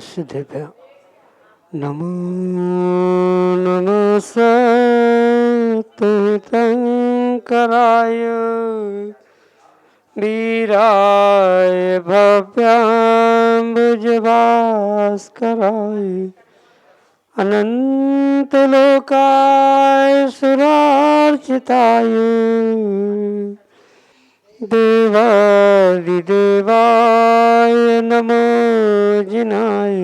सिद्धिभ्य नमो नमः सत्तीर्थंकराय वीराय भव्याम्बुजभास्कराय अनंतलोकाय सुरार्चिताय देवादिदेवाय नमो जिनाय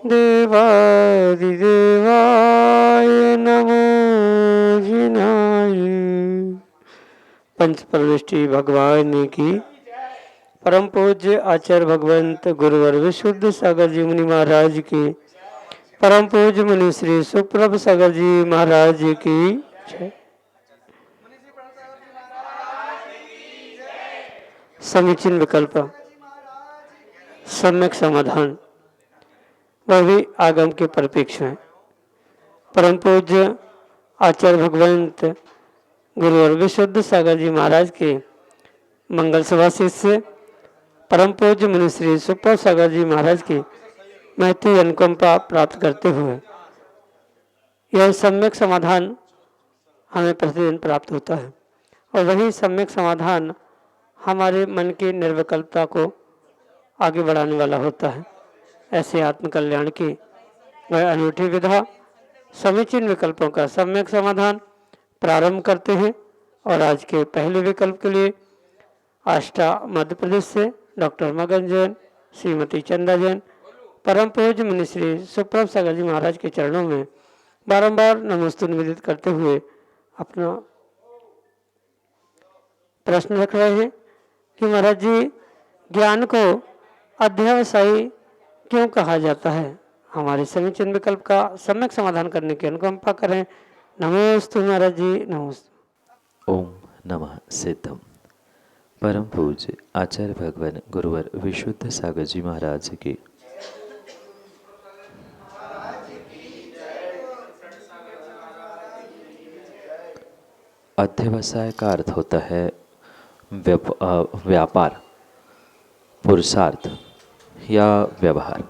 देवादिदेवाय नमो जिनाय। पंच परमेष्टि भगवान की परम पूज्य आचार्य भगवंत गुरुवर विशुद्ध सागर जी मुनि महाराज की परम पूज्य मुनि श्री सुप्रभ सागर जी महाराज की जय। समीचीन विकल्प सम्यक समाधान वह भी आगम के परिप्रेक्ष्य हैं। परम पूज्य आचार्य भगवंत गुरुवर विशुद्ध सागर जी महाराज के मंगल सभा शिष्य परम पूज्य मुनि श्री सुप्रभ सागर जी महाराज की महती अनुकंपा प्राप्त करते हुए यह सम्यक समाधान हमें प्रतिदिन प्राप्त होता है और वही सम्यक समाधान हमारे मन की निर्विकल्पता को आगे बढ़ाने वाला होता है। ऐसे आत्मकल्याण की वह अनूठी विधा समीचीन विकल्पों का सम्यक समाधान प्रारंभ करते हैं और आज के पहले विकल्प के लिए आष्टा मध्य प्रदेश से डॉक्टर मगन जैन, श्रीमती चंदा जैन परम पूज्य मुनि श्री सुप्रभ सागर जी महाराज के चरणों में बारंबार नमोस्तु निवेदित करते हुए अपना प्रश्न रख रहे हैं कि महाराज जी ज्ञान को अध्यवसायी क्यों कहा जाता है। हमारे समीचीन विकल्प का सम्यक समाधान करने की अनुकंपा करें। नमोस्तु महाराज जी नमोस्तु। ओम नमः सिद्धम। परम पूज्य आचार्य भगवान गुरुवर विशुद्ध सागर जी महाराज की अध्यवसाय का अर्थ होता है व्यापार, पुरुषार्थ या व्यवहार।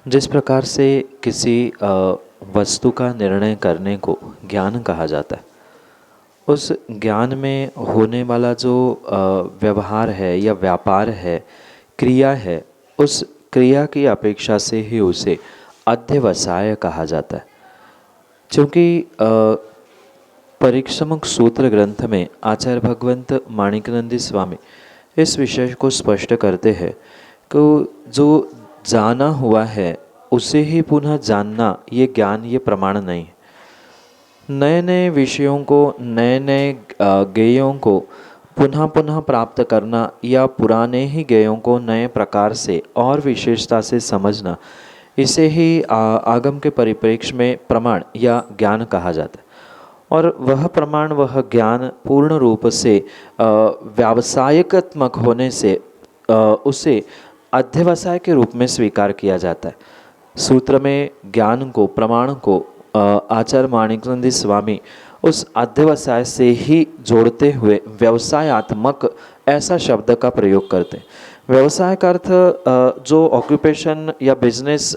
जिस प्रकार से किसी वस्तु का निर्णय करने को ज्ञान कहा जाता है, उस ज्ञान में होने वाला जो व्यवहार है या व्यापार है, क्रिया है, उस क्रिया की अपेक्षा से ही उसे अध्यवसाय कहा जाता है। क्योंकि परिश्रमक सूत्र ग्रंथ में आचार्य भगवंत माणिकनंदी स्वामी इस विषय को स्पष्ट करते हैं कि जो जाना हुआ है उसे ही पुनः जानना, ये ज्ञान, ये प्रमाण नहीं है। नए नए विषयों को, नए नए ज्ञेयों को पुनः पुनः प्राप्त करना या पुराने ही ज्ञेयों को नए प्रकार से और विशेषता से समझना, इसे ही आगम के परिप्रेक्ष्य में प्रमाण या ज्ञान कहा जाता है। और वह प्रमाण, वह ज्ञान पूर्ण रूप से व्यावसायिकात्मक होने से उसे अध्यवसाय के रूप में स्वीकार किया जाता है। सूत्र में ज्ञान को, प्रमाण को आचार्य माणिकनंदी स्वामी उस अध्यवसाय से ही जोड़ते हुए व्यवसायात्मक ऐसा शब्द का प्रयोग करते हैं। व्यवसाय का अर्थ जो ऑक्यूपेशन या बिजनेस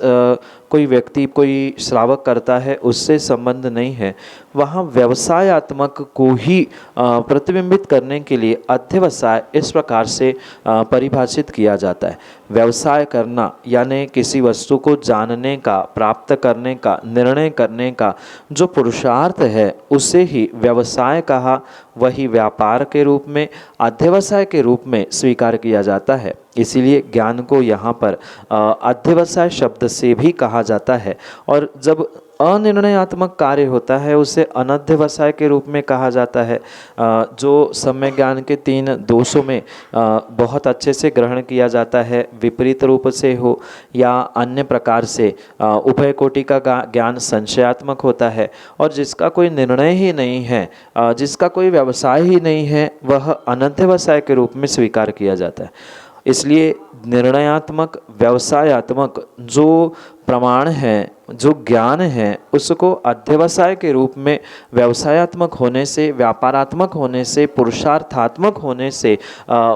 कोई व्यक्ति, कोई श्रावक करता है, उससे संबंध नहीं है। वहाँ व्यवसायात्मक को ही प्रतिबिंबित करने के लिए अध्यवसाय इस प्रकार से परिभाषित किया जाता है। व्यवसाय करना यानी किसी वस्तु को जानने का, प्राप्त करने का, निर्णय करने का जो पुरुषार्थ है, उसे ही व्यवसाय कहा, वही व्यापार के रूप में, अध्यवसाय के रूप में स्वीकार किया जाता है। इसीलिए ज्ञान को यहाँ पर अध्यवसाय शब्द से भी कहा जाता है। और जब अनिर्णयात्मक कार्य होता है उसे अनध्यवसाय के रूप में कहा जाता है। जो सम्यक ज्ञान के 3 दोषों में बहुत अच्छे से ग्रहण किया जाता है, विपरीत रूप से हो या अन्य प्रकार से, उभय कोटि का ज्ञान संशयात्मक होता है। और जिसका कोई निर्णय ही नहीं है, जिसका कोई व्यवसाय ही नहीं है, वह अनध्यवसाय के रूप में स्वीकार किया जाता है। इसलिए निर्णयात्मक, व्यवसायात्मक जो प्रमाण है, जो ज्ञान है, उसको अध्यवसाय के रूप में, व्यवसायात्मक होने से, व्यापारात्मक होने से, पुरुषार्थात्मक होने से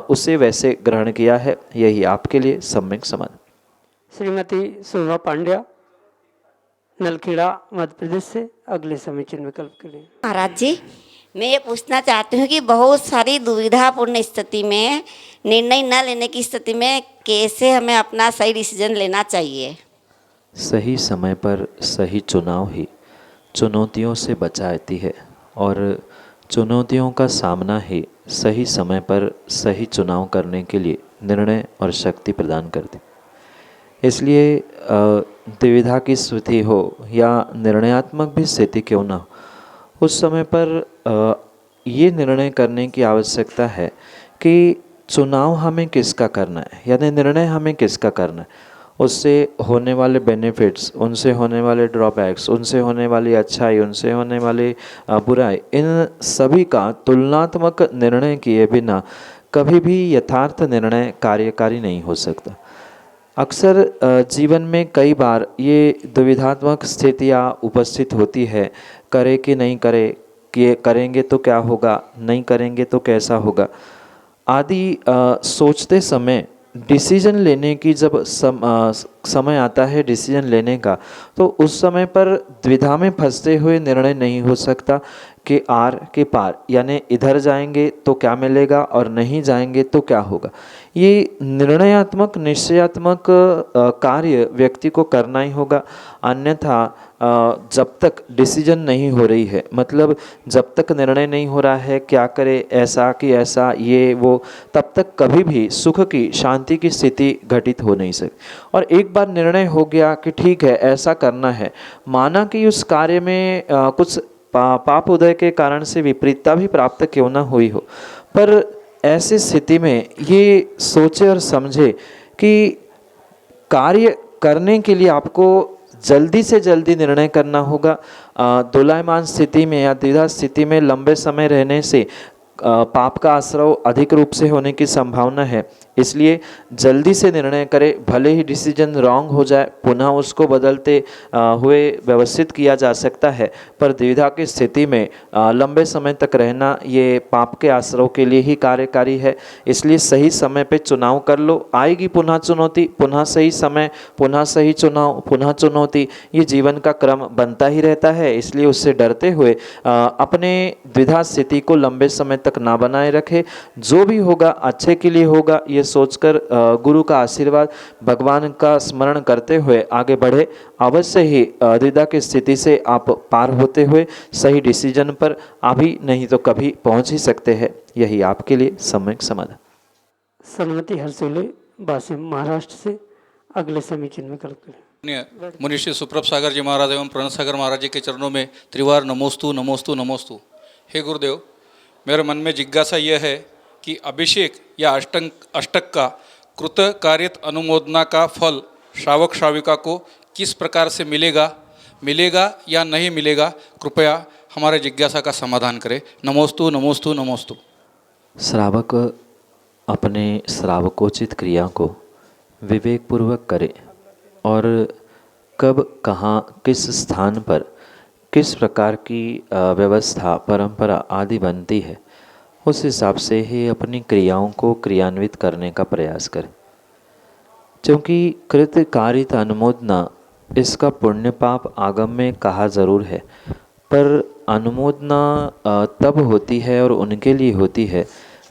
उसे वैसे ग्रहण किया है। यही आपके लिए सम्यक समाधान। श्रीमती शोभा पांड्या, नलखेड़ा मध्य प्रदेश से, अगले समय चिन्ह विकल्प के लिए। महाराज जी, मैं ये पूछना चाहती हूँ कि बहुत सारी दुविधापूर्ण स्थिति में, निर्णय न लेने की स्थिति में कैसे हमें अपना सही डिसीजन लेना चाहिए? सही समय पर सही चुनाव ही चुनौतियों से बचाती है और चुनौतियों का सामना ही सही समय पर सही चुनाव करने के लिए निर्णय और शक्ति प्रदान करती। इसलिए दुविधा की स्थिति हो या निर्णयात्मक भी स्थिति क्यों ना हो, उस समय पर ये निर्णय करने की आवश्यकता है कि चुनाव हमें किसका करना है, यानी निर्णय हमें किसका करना है। उससे होने वाले बेनिफिट्स, उनसे होने वाले ड्रॉबैक्स, उनसे होने वाली अच्छाई, उनसे होने वाली बुराई, इन सभी का तुलनात्मक निर्णय किए बिना कभी भी यथार्थ निर्णय कार्यकारी नहीं हो सकता। अक्सर जीवन में कई बार ये दुविधात्मक स्थितियाँ उपस्थित होती है, करे कि नहीं करे, कि करेंगे तो क्या होगा, नहीं करेंगे तो कैसा होगा आदि सोचते समय डिसीजन लेने की जब समय आता है डिसीजन लेने का, तो उस समय पर द्विधा में फंसते हुए निर्णय नहीं हो सकता कि आर के पार, यानी इधर जाएंगे तो क्या मिलेगा और नहीं जाएंगे तो क्या होगा। ये निर्णयात्मक निश्चयात्मक कार्य व्यक्ति को करना ही होगा, अन्यथा जब तक डिसीजन नहीं हो रही है, मतलब जब तक निर्णय नहीं हो रहा है क्या करे, ऐसा कि ऐसा, ये वो, तब तक कभी भी सुख की, शांति की स्थिति घटित हो नहीं सकती। और एक बार निर्णय हो गया कि ठीक है ऐसा करना है, माना कि उस कार्य में कुछ पाप उदय के कारण से विपरीतता भी प्राप्त क्यों ना हुई हो, पर ऐसी स्थिति में ये सोचे और समझे कि कार्य करने के लिए आपको जल्दी से जल्दी निर्णय करना होगा। दोलायमान स्थिति में या द्विधा स्थिति में लंबे समय रहने से पाप का आश्रय अधिक रूप से होने की संभावना है, इसलिए जल्दी से निर्णय करें। भले ही डिसीजन रॉन्ग हो जाए, पुनः उसको बदलते हुए व्यवस्थित किया जा सकता है, पर द्विधा की स्थिति में लंबे समय तक रहना ये पाप के आश्रय के लिए ही कार्यकारी है। इसलिए सही समय पे चुनाव कर लो, आएगी पुनः चुनौती, पुनः सही समय, पुनः सही चुनाव, पुनः चुनौती, ये जीवन का क्रम बनता ही रहता है। इसलिए उससे डरते हुए अपने द्विधा स्थिति को लंबे समय तक ना बनाए रखे। जो भी होगा अच्छे के लिए होगा, ये सोचकर गुरु का आशीर्वाद, भगवान का स्मरण करते हुए आगे बढ़े। अवश्य ही द्विधा की स्थिति से आप पार होते हुए सही डिसीजन पर अभी नहीं तो कभी पहुंच ही सकते हैं। यही आपके लिए सम्यक समाधान। सन्मति हरसोले, वासिम महाराष्ट्र से, अगले समय चिन्ह विकल्प के लिए। मुनिश्री सुप्रभ सागर जी महाराज एवं प्रणत सागर महाराज जी के चरणों में त्रिवार नमोस्तु नमोस्तु नमोस्तु। हे गुरुदेव, मेरे मन में जिज्ञासा यह है कि अभिषेक या अष्टक का कृत कार्यत अनुमोदना का फल श्रावक श्राविका को किस प्रकार से मिलेगा या नहीं मिलेगा, कृपया हमारे जिज्ञासा का समाधान करें। नमोस्तु नमोस्तु नमोस्तु। श्रावक अपने श्रावकोचित क्रिया को विवेकपूर्वक करे और कब, कहाँ, किस स्थान पर किस प्रकार की व्यवस्था, परंपरा आदि बनती है, उस हिसाब से ही अपनी क्रियाओं को क्रियान्वित करने का प्रयास करें। क्योंकि कृत कारित अनुमोदना, इसका पुण्य पाप आगम में कहा ज़रूर है, पर अनुमोदना तब होती है और उनके लिए होती है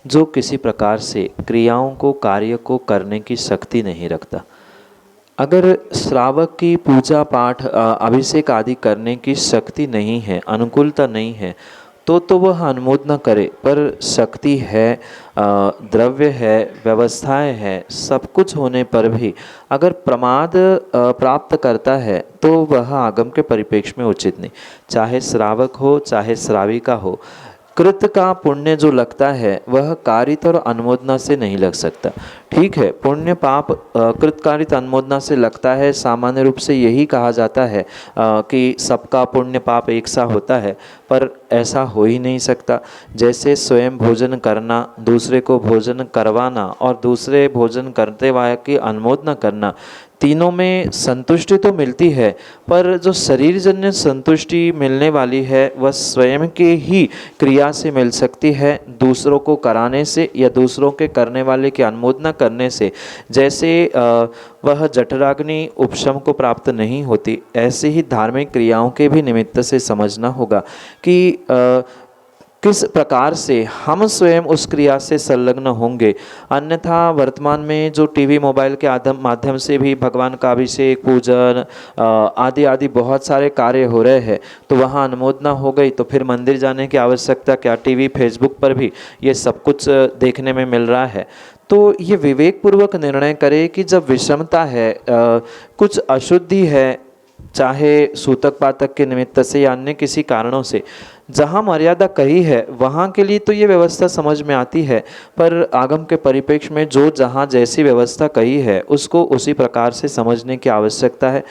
जो किसी प्रकार से क्रियाओं को, कार्य को करने की शक्ति नहीं रखता। अगर श्रावक की पूजा पाठ, अभिषेक आदि करने की शक्ति नहीं है, अनुकूलता नहीं है, तो वह अनुमोदना करे, पर शक्ति है, द्रव्य है, व्यवस्थाएं है, सब कुछ होने पर भी अगर प्रमाद प्राप्त करता है तो वह आगम के परिप्रेक्ष्य में उचित नहीं। चाहे श्रावक हो, चाहे श्राविका हो, कृत का पुण्य जो लगता है वह कारित और अनुमोदना से नहीं लग सकता। ठीक है, पुण्य पाप कृतकारित अनुमोदना से लगता है। सामान्य रूप से यही कहा जाता है कि सबका पुण्य पाप एक सा होता है, पर ऐसा हो ही नहीं सकता। जैसे स्वयं भोजन करना, दूसरे को भोजन करवाना और दूसरे भोजन करते हुए की अनुमोदना करना, तीनों में संतुष्टि तो मिलती है, पर जो शरीरजन्य संतुष्टि मिलने वाली है वह स्वयं के ही क्रिया से मिल सकती है, दूसरों को कराने से या दूसरों के करने वाले की अनुमोदना करने से। जैसे वह जठराग्नि उपशम को प्राप्त नहीं होती, ऐसे ही धार्मिक क्रियाओं के भी निमित्त से समझना होगा कि किस प्रकार से हम स्वयं उस क्रिया से संलग्न होंगे। अन्यथा वर्तमान में जो टीवी मोबाइल के माध्यम से भी भगवान का अभिषेक पूजन आदि आदि बहुत सारे कार्य हो रहे हैं, तो वहाँ अनुमोदना हो गई तो फिर मंदिर जाने की आवश्यकता क्या। टीवी फेसबुक पर भी ये सब कुछ देखने में मिल रहा है। तो ये विवेकपूर्वक निर्णय करे कि जब विषमता है, कुछ अशुद्धि है, चाहे सूतक पातक के निमित्त से या अन्य किसी कारणों से, जहाँ मर्यादा कही है वहाँ के लिए तो ये व्यवस्था समझ में आती है, पर आगम के परिप्रेक्ष्य में जो जहाँ जैसी व्यवस्था कही है उसको उसी प्रकार से समझने की आवश्यकता है।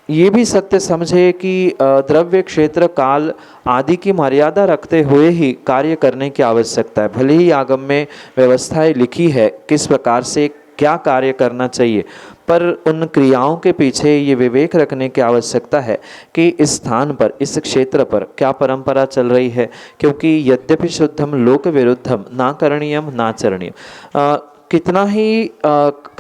ये भी सत्य समझे कि द्रव्य क्षेत्र काल आदि की मर्यादा रखते हुए ही कार्य करने की आवश्यकता है। भले ही आगम में व्यवस्थाएं लिखी है किस प्रकार से क्या कार्य करना चाहिए, पर उन क्रियाओं के पीछे ये विवेक रखने की आवश्यकता है कि इस स्थान पर, इस क्षेत्र पर क्या परंपरा चल रही है। क्योंकि यद्यपि शुद्धम लोक विरुद्धम ना करणीयम ना चरणीयम, कितना ही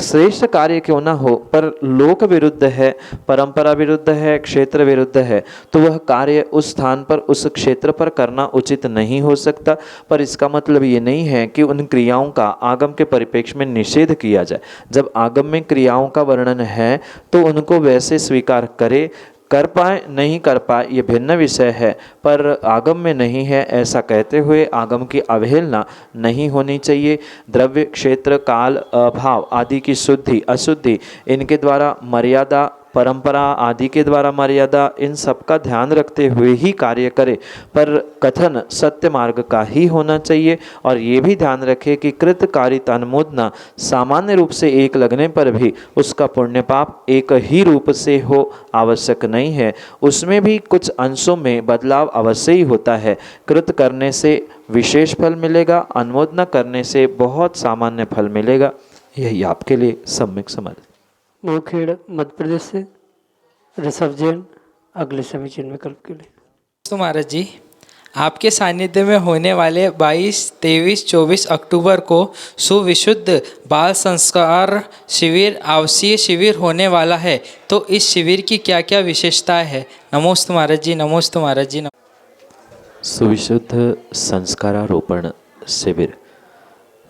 श्रेष्ठ कार्य क्यों ना हो, पर लोक विरुद्ध है, परंपरा विरुद्ध है, क्षेत्र विरुद्ध है, तो वह कार्य उस स्थान पर, उस क्षेत्र पर करना उचित नहीं हो सकता। पर इसका मतलब ये नहीं है कि उन क्रियाओं का आगम के परिप्रेक्ष्य में निषेध किया जाए। जब आगम में क्रियाओं का वर्णन है तो उनको वैसे स्वीकार करे, कर पाए नहीं कर पाए ये भिन्न विषय है, पर आगम में नहीं है ऐसा कहते हुए आगम की अवहेलना नहीं होनी चाहिए। द्रव्य क्षेत्र काल भाव आदि की शुद्धि अशुद्धि, इनके द्वारा मर्यादा, परंपरा आदि के द्वारा मर्यादा, इन सब का ध्यान रखते हुए ही कार्य करे, पर कथन सत्य मार्ग का ही होना चाहिए। और ये भी ध्यान रखे कि कृत कारित अनुमोदना सामान्य रूप से एक लगने पर भी उसका पुण्य पाप एक ही रूप से हो आवश्यक नहीं है, उसमें भी कुछ अंशों में बदलाव अवश्य ही होता है। कृत करने से विशेष फल मिलेगा, अनुमोदना करने से बहुत सामान्य फल मिलेगा। यही आपके लिए सम्यक समझ। मोखेड़ मध्य प्रदेश से ऋषभ जैन अगले समीचीन विकल्प के लिए। तो महाराज जी, आपके सानिध्य में होने वाले 22, 23, 24 अक्टूबर को सुविशुद्ध बाल संस्कार शिविर आवासीय शिविर होने वाला है, तो इस शिविर की क्या क्या विशेषताएं है? नमोस्तु महाराज जी, नमोस्तु महाराज जी। सुविशुद्ध संस्कारारोपण शिविर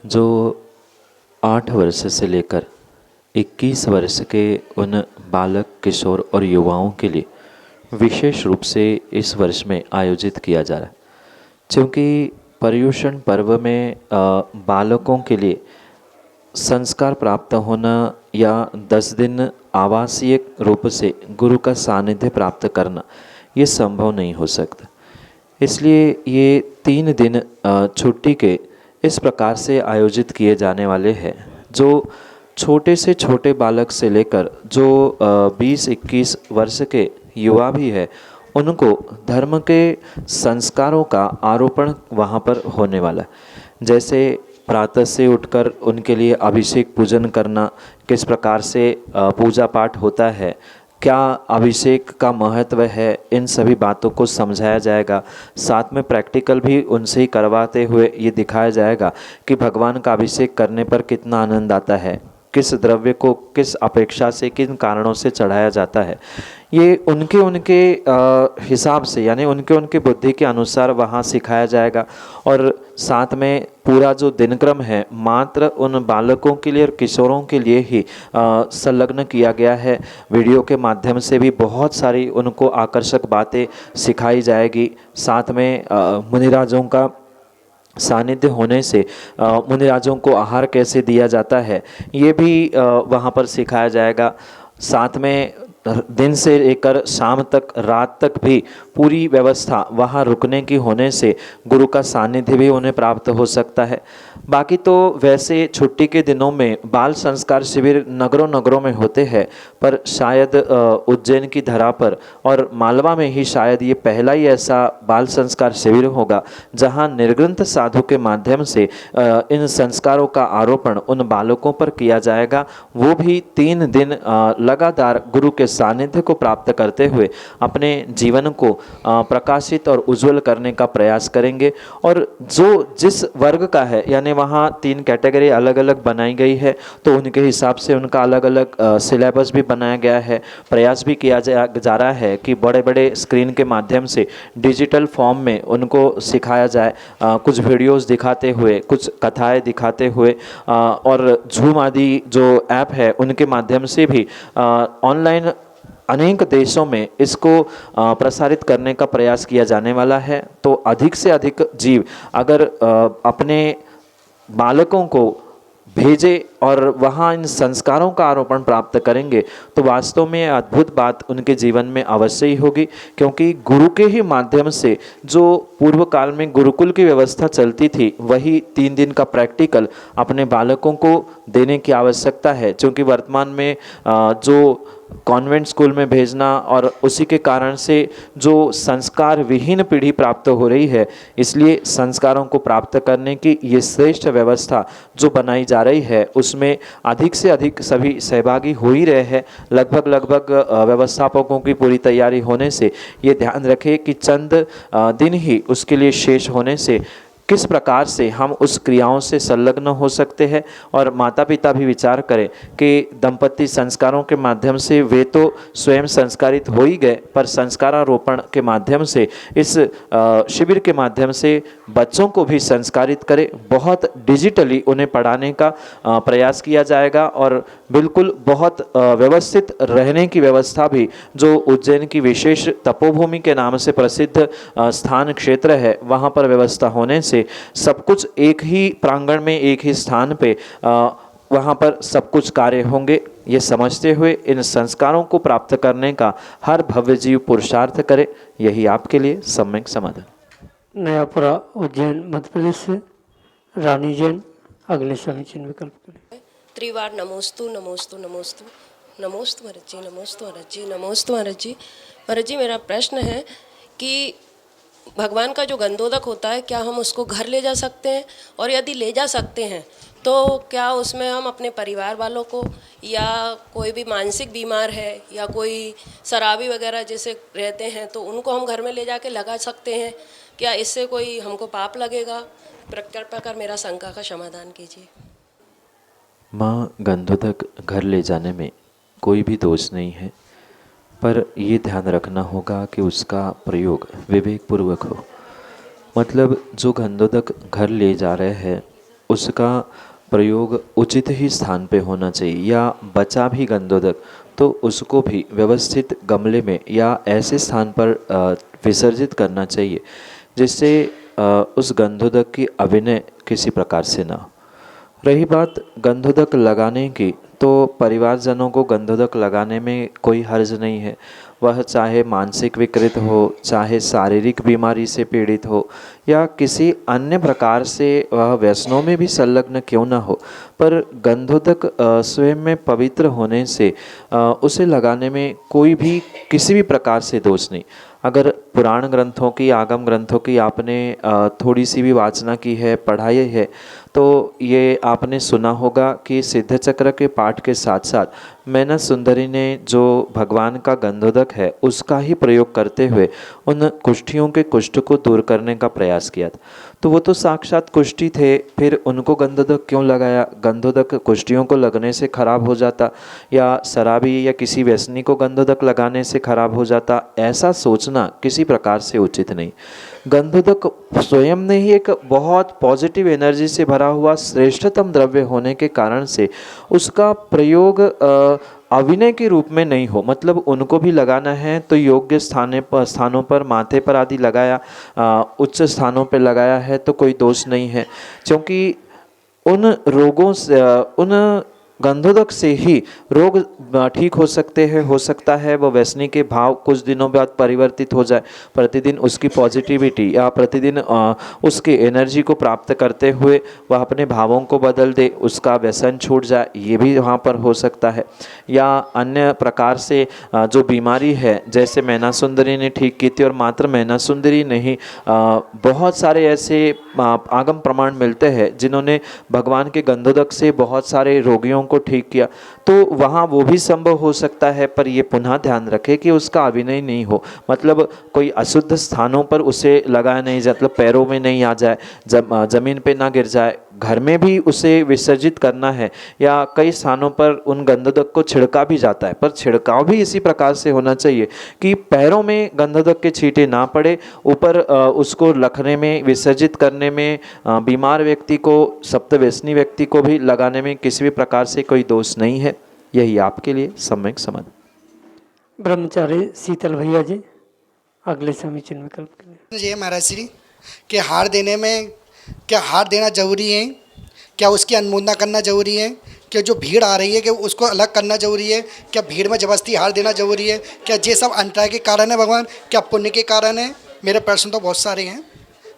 जो 8 वर्ष से लेकर 21 वर्ष के उन बालक, किशोर और युवाओं के लिए विशेष रूप से इस वर्ष में आयोजित किया जा रहा है। क्योंकि पर्युषण पर्व में बालकों के लिए संस्कार प्राप्त होना या 10 दिन आवासीय रूप से गुरु का सानिध्य प्राप्त करना ये संभव नहीं हो सकता। इसलिए ये 3 दिन छुट्टी के इस प्रकार से आयोजित किए जाने वाले हैं। जो छोटे से छोटे बालक से लेकर जो 20-21 वर्ष के युवा भी है, उनको धर्म के संस्कारों का आरोपण वहाँ पर होने वाला है। जैसे प्रातः से उठकर उनके लिए अभिषेक पूजन करना, किस प्रकार से पूजा पाठ होता है, क्या अभिषेक का महत्व है, इन सभी बातों को समझाया जाएगा। साथ में प्रैक्टिकल भी उनसे ही करवाते हुए ये दिखाया जाएगा कि भगवान का अभिषेक करने पर कितना आनंद आता है, किस द्रव्य को किस अपेक्षा से, किन कारणों से चढ़ाया जाता है। ये उनके हिसाब से, यानी उनके बुद्धि के अनुसार वहाँ सिखाया जाएगा। और साथ में पूरा जो दिनक्रम है मात्र उन बालकों के लिए और किशोरों के लिए ही संलग्न किया गया है। वीडियो के माध्यम से भी बहुत सारी उनको आकर्षक बातें सिखाई जाएगी। साथ में मुनिराजों का सानिध्य होने से मुनिराजों को आहार कैसे दिया जाता है ये भी वहाँ पर सिखाया जाएगा। साथ में दिन से लेकर शाम तक, रात तक भी पूरी व्यवस्था वहाँ रुकने की होने से गुरु का सानिध्य भी उन्हें प्राप्त हो सकता है। बाकी तो वैसे छुट्टी के दिनों में बाल संस्कार शिविर नगरों नगरों में होते हैं, पर शायद उज्जैन की धरा पर और मालवा में ही शायद ये पहला ही ऐसा बाल संस्कार शिविर होगा जहाँ निर्ग्रंथ साधु के माध्यम से इन संस्कारों का आरोपण उन बालकों पर किया जाएगा। वो भी 3 दिन लगातार गुरु के सानिध्य को प्राप्त करते हुए अपने जीवन को प्रकाशित और उज्जवल करने का प्रयास करेंगे। और जो जिस वर्ग का है, यानी वहाँ 3 कैटेगरी अलग अलग बनाई गई है, तो उनके हिसाब से उनका अलग अलग सिलेबस भी बनाया गया है। प्रयास भी किया जा रहा है कि बड़े बड़े स्क्रीन के माध्यम से डिजिटल फॉर्म में उनको सिखाया जाए, कुछ वीडियोस दिखाते हुए, कुछ कथाएं दिखाते हुए, और झूम आदि जो ऐप है उनके माध्यम से भी ऑनलाइन अनेक देशों में इसको प्रसारित करने का प्रयास किया जाने वाला है। तो अधिक से अधिक जीव अगर अपने बालकों को भेजे और वहाँ इन संस्कारों का आरोपण प्राप्त करेंगे तो वास्तव में अद्भुत बात उनके जीवन में अवश्य ही होगी, क्योंकि गुरु के ही माध्यम से जो पूर्व काल में गुरुकुल की व्यवस्था चलती थी वही 3 दिन का प्रैक्टिकल अपने बालकों को देने की आवश्यकता है। क्योंकि वर्तमान में जो कॉन्वेंट स्कूल में भेजना और उसी के कारण से जो संस्कार विहीन पीढ़ी प्राप्त हो रही है, इसलिए संस्कारों को प्राप्त करने की ये श्रेष्ठ व्यवस्था जो बनाई जा रही है उसमें अधिक से अधिक सभी सहभागी हो ही रहे हैं। लगभग व्यवस्थापकों की पूरी तैयारी होने से ये ध्यान रखें कि चंद दिन ही उसके लिए शेष होने से किस प्रकार से हम उस क्रियाओं से संलग्न हो सकते हैं। और माता पिता भी विचार करें कि दंपति संस्कारों के माध्यम से वे तो स्वयं संस्कारित हो ही गए, पर संस्कारारोपण के माध्यम से इस शिविर के माध्यम से बच्चों को भी संस्कारित करें। बहुत डिजिटली उन्हें पढ़ाने का प्रयास किया जाएगा और बिल्कुल बहुत व्यवस्थित रहने की व्यवस्था भी, जो उज्जैन की विशेष तपोभूमि के नाम से प्रसिद्ध स्थान क्षेत्र है, वहाँ पर व्यवस्था होने से सब कुछ एक ही प्रांगण में, एक ही स्थान पे वहाँ पर सब कुछ कार्य होंगे। ये समझते हुए इन संस्कारों को प्राप्त करने का हर भव्य जीव पुरुषार्थ करे, यही आपके लिए सम्यक समाधान। नयापुरा उज्जैन मध्य प्रदेश से रानी जैन अगले समीचीन विकल्प के लिए। त्रिवार नमोस्तु नमोस्तु नमोस्तु नमोस्तु महाराज जी, नमोस्तु महाराज जी, नमोस्तु महाराज जी। महाराज जी, मेरा प्रश्न है कि भगवान का जो गंधोदक होता है, क्या हम उसको घर ले जा सकते हैं? और यदि ले जा सकते हैं तो क्या उसमें हम अपने परिवार वालों को, या कोई भी मानसिक बीमार है या कोई शराबी वगैरह जैसे रहते हैं, तो उनको हम घर में ले जाके लगा सकते हैं? क्या इससे कोई हमको पाप लगेगा? कृपा कर मेरा शंका का समाधान कीजिए। माँ, गंधोदक घर ले जाने में कोई भी दोष नहीं है, पर ये ध्यान रखना होगा कि उसका प्रयोग विवेकपूर्वक हो। मतलब जो गंधोदक घर ले जा रहे हैं उसका प्रयोग उचित ही स्थान पे होना चाहिए, या बचा भी गंधोदक तो उसको भी व्यवस्थित गमले में या ऐसे स्थान पर विसर्जित करना चाहिए जिससे उस गंधोदक की अभिनय किसी प्रकार से ना हो। रही बात गंधोदक लगाने की, तो परिवारजनों को गंधोदक लगाने में कोई हर्ज नहीं है। वह चाहे मानसिक विकृत हो, चाहे शारीरिक बीमारी से पीड़ित हो, या किसी अन्य प्रकार से वह व्यसनों में भी संलग्न क्यों ना हो, पर गंधोदक स्वयं में पवित्र होने से उसे लगाने में कोई भी किसी भी प्रकार से दोष नहीं। अगर पुराण ग्रंथों की, आगम ग्रंथों की आपने थोड़ी सी भी वाचना की है, पढ़ाई है, तो ये आपने सुना होगा कि सिद्ध चक्र के पाठ के साथ साथ मैना सुंदरी ने जो भगवान का गंधोदक है उसका ही प्रयोग करते हुए उन कुष्ठियों के कुष्ठ को दूर करने का प्रयास किया था। तो वो तो साक्षात कुष्ठी थे, फिर उनको गंधोदक क्यों लगाया? गंधोदक कुष्ठियों को लगने से खराब हो जाता, या शराबी या किसी व्यसनी को गंधोदक लगाने से खराब हो जाता, ऐसा सोचना किसी प्रकार से उचित नहीं। गंधोदक स्वयं में ही एक बहुत पॉजिटिव एनर्जी से भरा हुआ श्रेष्ठतम द्रव्य होने के कारण से उसका प्रयोग अभिनय के रूप में नहीं हो। मतलब उनको भी लगाना है तो योग्य स्थानों पर, माथे पर आदि लगाया, उच्च स्थानों पर लगाया है तो कोई दोष नहीं है, क्योंकि उन रोगों से, उन गंधोदक से ही रोग ठीक हो सकते हैं। हो सकता है वो व्यसनी के भाव कुछ दिनों बाद परिवर्तित हो जाए, प्रतिदिन उसकी पॉजिटिविटी या प्रतिदिन उसकी एनर्जी को प्राप्त करते हुए वह अपने भावों को बदल दे, उसका व्यसन छूट जाए, ये भी वहाँ पर हो सकता है। या अन्य प्रकार से जो बीमारी है, जैसे मैना सुंदरी ने ठीक की थी, और मात्र मैना सुंदरी नहीं, बहुत सारे ऐसे आगम प्रमाण मिलते हैं जिन्होंने भगवान के गंधोदक से बहुत सारे रोगियों को ठीक किया। तो वहाँ वो भी संभव हो सकता है, पर ये पुनः ध्यान रखें कि उसका अभिनय नहीं हो, मतलब कोई अशुद्ध स्थानों पर उसे लगाया नहीं जाए, मतलब पैरों में नहीं आ जाए, जमीन पे ना गिर जाए, घर में भी उसे विसर्जित करना है। या कई स्थानों पर उन गंधोदक को छिड़का भी जाता है, पर छिड़काव भी इसी प्रकार से होना चाहिए कि पैरों में गंधोदक के छींटे ना पड़े, ऊपर उसको रखने में, विसर्जित करने में, बीमार व्यक्ति को, सप्तव्यसनी व्यक्ति को भी लगाने में किसी भी प्रकार से कोई दोष नहीं है। यही आपके लिए सम्यक समझ। ब्रह्मचारी शीतल भैया जी अगले समीचीन विकल्प के लिए। ये महाराज श्री कि हार देने में क्या हार देना जरूरी है, क्या उसकी अनुमोदना करना जरूरी है, क्या जो भीड़ आ रही है कि उसको अलग करना जरूरी है, क्या भीड़ में जबरदस्ती हार देना जरूरी है, क्या ये सब अंतराय के कारण है भगवान, क्या पुण्य के कारण है। मेरे प्रश्न तो बहुत सारे हैं,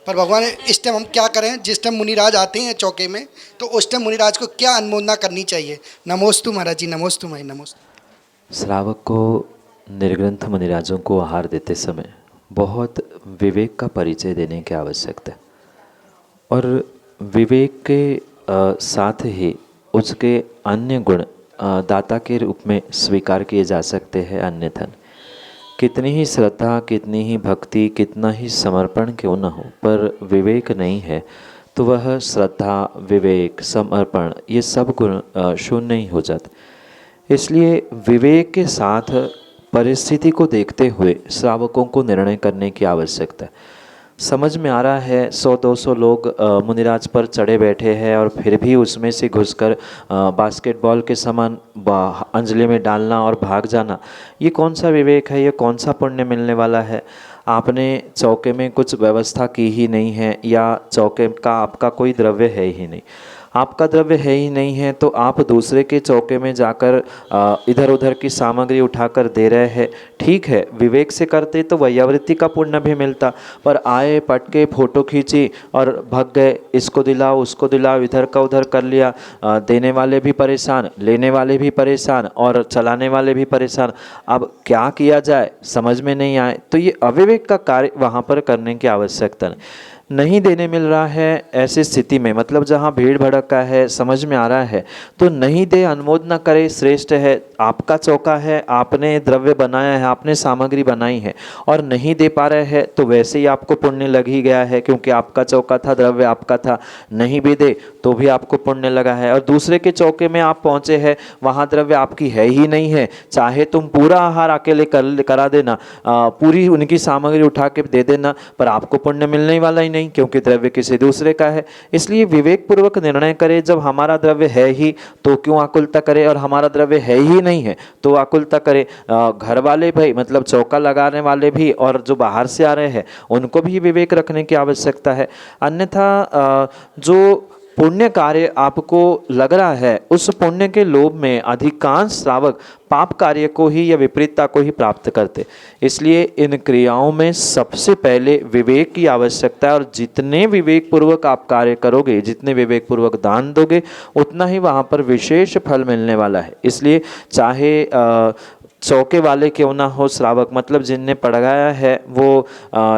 पर भगवान इस टाइम हम क्या करें, जिस टाइम मुनिराज आते हैं चौके में तो उस टाइम मुनिराज को क्या अनुमोदना करनी चाहिए। नमोस्तु महाराज जी, नमोस्तु भाई, नमोस्तु। श्रावक को निर्ग्रंथ मुनिराजों को आहार देते समय बहुत विवेक का परिचय देने की आवश्यकता है, और विवेक के साथ ही उसके अन्य गुण दाता के रूप में स्वीकार किए जा सकते हैं। अन्य धन, कितनी ही श्रद्धा, कितनी ही भक्ति, कितना ही समर्पण क्यों न हो, पर विवेक नहीं है तो वह श्रद्धा, विवेक, समर्पण, ये सब गुण शून्य ही हो जाते। इसलिए विवेक के साथ परिस्थिति को देखते हुए श्रावकों को निर्णय करने की आवश्यकता है। समझ में आ रहा है 100-200 लोग मुनिराज पर चढ़े बैठे हैं, और फिर भी उसमें से घुसकर बास्केटबॉल के समान अंजलि में डालना और भाग जाना, ये कौन सा विवेक है, ये कौन सा पुण्य मिलने वाला है। आपने चौके में कुछ व्यवस्था की ही नहीं है, या चौके का आपका कोई द्रव्य है ही नहीं, आपका द्रव्य है ही नहीं है, तो आप दूसरे के चौके में जाकर इधर उधर की सामग्री उठाकर दे रहे हैं। ठीक है, विवेक से करते तो वैयावृत्ति का पुण्य भी मिलता, पर आए, पटके, फोटो खींची और भग गए, इसको दिलाओ, उसको दिलाओ, इधर का उधर कर लिया। देने वाले भी परेशान, लेने वाले भी परेशान, और चलाने वाले भी परेशान। अब क्या किया जाए समझ में नहीं आए, तो ये अविवेक का कार्य वहाँ पर करने की आवश्यकता नहीं। देने मिल रहा है ऐसी स्थिति में, मतलब जहाँ भीड़ भड़का है, समझ में आ रहा है, तो नहीं दे, अनुमोदना करे, श्रेष्ठ है। आपका चौका है, आपने द्रव्य बनाया है, आपने सामग्री बनाई है, और नहीं दे पा रहे हैं तो वैसे ही आपको पुण्य लग ही गया है, क्योंकि आपका चौका था, द्रव्य आपका था। नहीं भी दे तो भी आपको पुण्य लगा है। और दूसरे के चौके में आप पहुँचे हैं, वहाँ द्रव्य आपकी है ही नहीं है, चाहे तुम पूरा आहार अकेले करा देना, पूरी उनकी सामग्री उठा के दे देना, पर आपको पुण्य मिलने वाला ही नहीं, क्योंकि द्रव्य किसी दूसरे का है। इसलिए विवेक पूर्वक निर्णय करे, जब हमारा द्रव्य है ही तो क्यों आकुलता करे, और हमारा द्रव्य है ही नहीं है तो आकुलता करे। घर वाले भाई, मतलब चौका लगाने वाले भी, और जो बाहर से आ रहे हैं उनको भी विवेक रखने की आवश्यकता है। अन्यथा जो पुण्य कार्य आपको लग रहा है, उस पुण्य के लोभ में अधिकांश श्रावक पाप कार्य को ही या विपरीतता को ही प्राप्त करते। इसलिए इन क्रियाओं में सबसे पहले विवेक की आवश्यकता है, और जितने विवेक पूर्वक आप कार्य करोगे, जितने विवेक पूर्वक दान दोगे, उतना ही वहाँ पर विशेष फल मिलने वाला है। इसलिए चाहे चौके वाले क्यों ना हो श्रावक, मतलब जिनने पढ़ाया है वो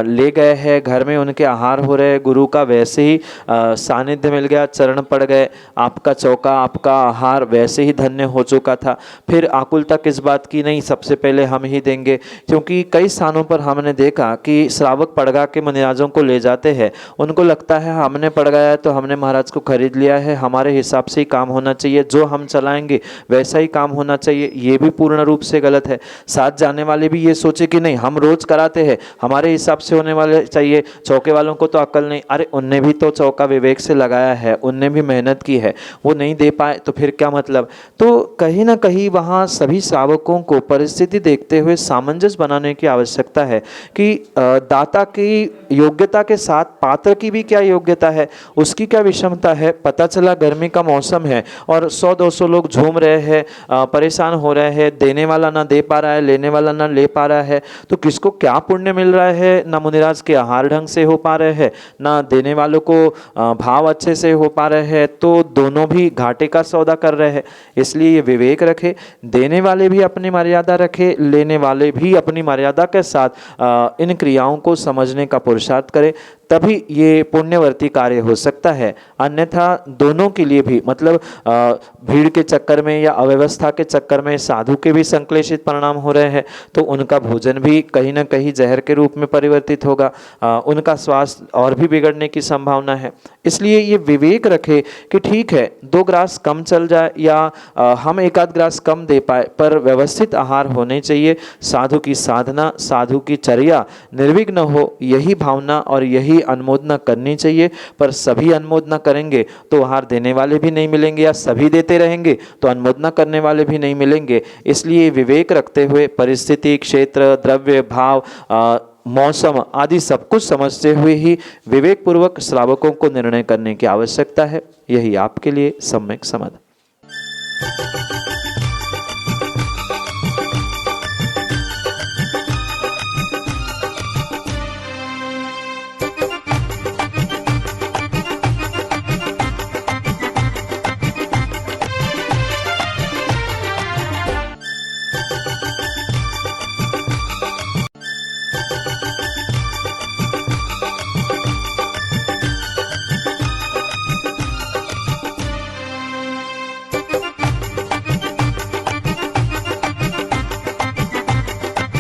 ले गए हैं, घर में उनके आहार हो रहे, गुरु का वैसे ही सानिध्य मिल गया, चरण पड़ गए, आपका चौका, आपका आहार वैसे ही धन्य हो चुका था। फिर आकुलता किस बात की नहीं, सबसे पहले हम ही देंगे। क्योंकि कई स्थानों पर हमने देखा कि श्रावक पड़गा के मुनिराजों को ले जाते हैं, उनको लगता है हमने पड़गाया है तो हमने महाराज को खरीद लिया है, हमारे हिसाब से ही काम होना चाहिए, जो हम चलाएंगे वैसा ही काम होना चाहिए। ये भी पूर्ण रूप से गलत है। साथ जाने वाले भी ये सोचे कि नहीं हम रोज कराते हैं, हमारे हिसाब से होने वाले चाहिए, चौके वालों को तो अक्ल नहीं। अरे उनने भी तो चौका विवेक से लगाया है, उनने भी मेहनत की है, वो नहीं दे पाए तो फिर क्या मतलब। तो कहीं ना कहीं वहाँ सभी श्रावकों को परिस्थिति देखते हुए सामंजस्य बनाने की आवश्यकता है कि दाता की योग्यता के साथ पात्र की भी क्या योग्यता है, उसकी क्या विषमता है। पता चला गर्मी का मौसम है और 100-200 लोग झूम रहे हैं, परेशान हो रहे हैं, देने वाला ना दे पा रहा है, लेने वाला ना ले पा रहा है, तो किसको क्या पुण्य मिल रहा है। ना मुनिराज के आहार ढंग से हो पा रहे हैं, ना देने वालों को भाव अच्छे से हो पा रहे हैं, तो दोनों भी घाटे का सौदा कर रहे हैं। इसलिए ये विवेक रखे, देने वाले भी अपनी मर्यादा रखे, लेने वाले भी अपनी मर्यादा के साथ इन क्रियाओं को समझने का पुरुषार्थ करें, तभी ये पुण्यवर्ती कार्य हो सकता है। अन्यथा दोनों के लिए भी मतलब भीड़ के चक्कर में या अव्यवस्था के चक्कर में साधु के भी संक्लेशित परिणाम हो रहे हैं, तो उनका भोजन भी कहीं ना कहीं जहर के रूप में परिवर्तित होगा, उनका स्वास्थ्य और भी बिगड़ने की संभावना है। इसलिए ये विवेक रखे कि ठीक है 2 ग्रास कम चल जाए या हम 1-8 ग्रास कम दे पाए, पर व्यवस्थित आहार होने चाहिए। साधु की साधना, साधु की चर्या निर्विघ्न हो, यही भावना और यही अनुमोदना करनी चाहिए। पर सभी अनुमोदना करेंगे तो आहार देने वाले भी नहीं मिलेंगे, या सभी देते रहेंगे तो अनुमोदना करने वाले भी नहीं मिलेंगे। इसलिए विवेक रखते हुए परिस्थिति, क्षेत्र, द्रव्य, भाव, मौसम आदि सब कुछ समझते हुए ही विवेक पूर्वक श्रावकों को निर्णय करने की आवश्यकता है। यही आपके लिए सम्यक समाधान।